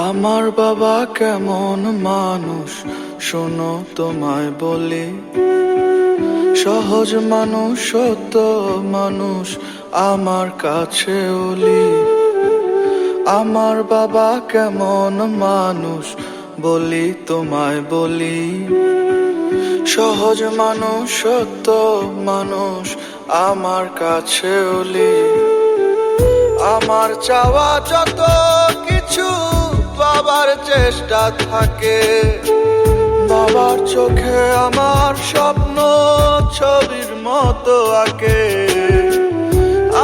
আমার বাবা কেমন মানুষ শোনো তোমায় বলি, সহজ মানুষ সত্য মানুষ আমার কাছে ওলি। আমার বাবা কেমন মানুষ বলি তোমায় বলি, সহজ মানুষ সত্য মানুষ আমার কাছে ওলি। আমার চাওয়া যত কিছু বাবার চেষ্টা থাকে, বাবার চোখে আমার স্বপ্ন ছবির মতো আঁকে।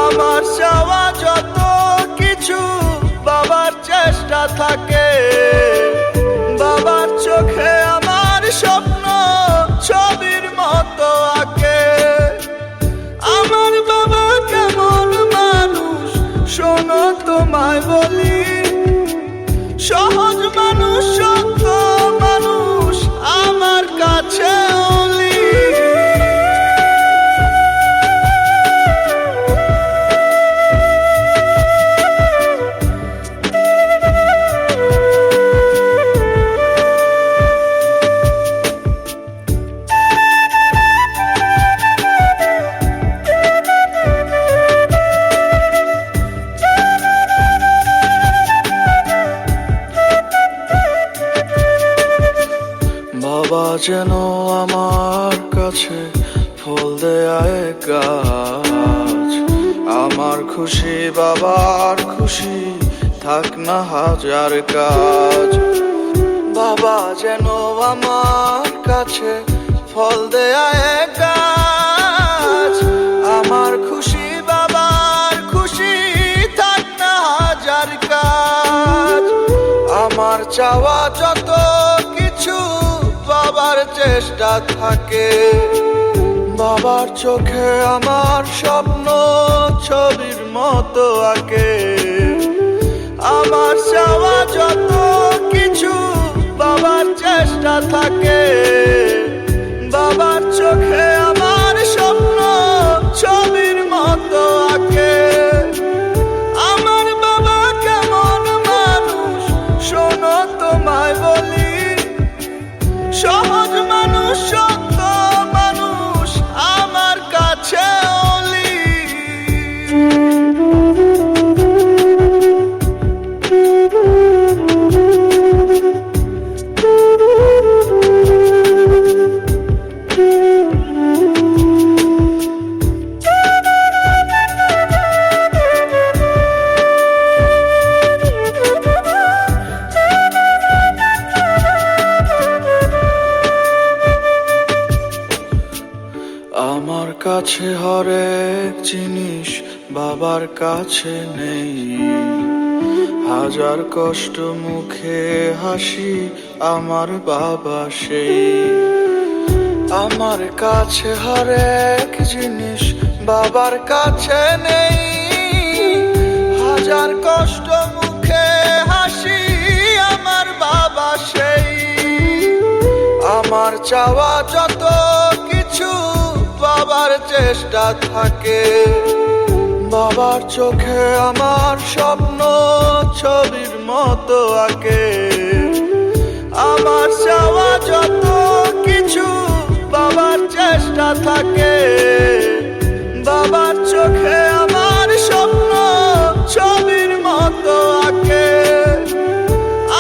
আমার চাওয়া যত কিছু বাবার চেষ্টা থাকে, বাবার চোখে আমার স্বপ্ন ছবির মতো আঁকে। আমার বাবা কেমন মানুষ শোনো তোমায় বলি, সহজ মানুষ সত্য মানুষ আমার কাছে ওলি। বাবা যেন আমার কাছে ফল দেয় গাছ, আমার খুশি বাবার খুশি থাক না হাজার কাজ। বাবা যেন আমার কাছে ফল দেয় গাছ, আমার খুশি বাবার খুশি থাক না হাজার কাজ। আমার চাওয়া যত কিছু বাবার চেষ্টা থাকে, বাবার চোখে আমার স্বপ্ন ছবির মতো আঁকে। আমার চাওয়া যত কিছু বাবার চেষ্টা থাকে, বাবার চোখে আমার স্বপ্ন ছবির মতো আঁকে। আমার বাবা কেমন মানুষ শোনো তোমায় বলি, সহজ মানুষ সত্য মানুষ আমার কাছে ওলি। আমার কাছে হরেক জিনিস বাবার কাছে নেই, হাজার কষ্ট মুখে হাসি আমার বাবা সেই। আমার কাছে হরেক জিনিস বাবার কাছে নেই, হাজার কষ্ট মুখে হাসি আমার বাবা সেই। আমার চাওয়া যত কিছু বাবার চেষ্টা থাকে, বাবার চোখে আমার স্বপ্ন ছবির মতো আঁকে। আমার চাওয়া যত কিছু বাবার চেষ্টা থাকে, বাবার চোখে আমার স্বপ্ন ছবির মতো আঁকে।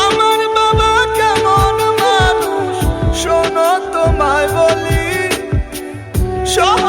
আমার বাবা কেমন মানুষ শোনো তোমায় বলি, সহজ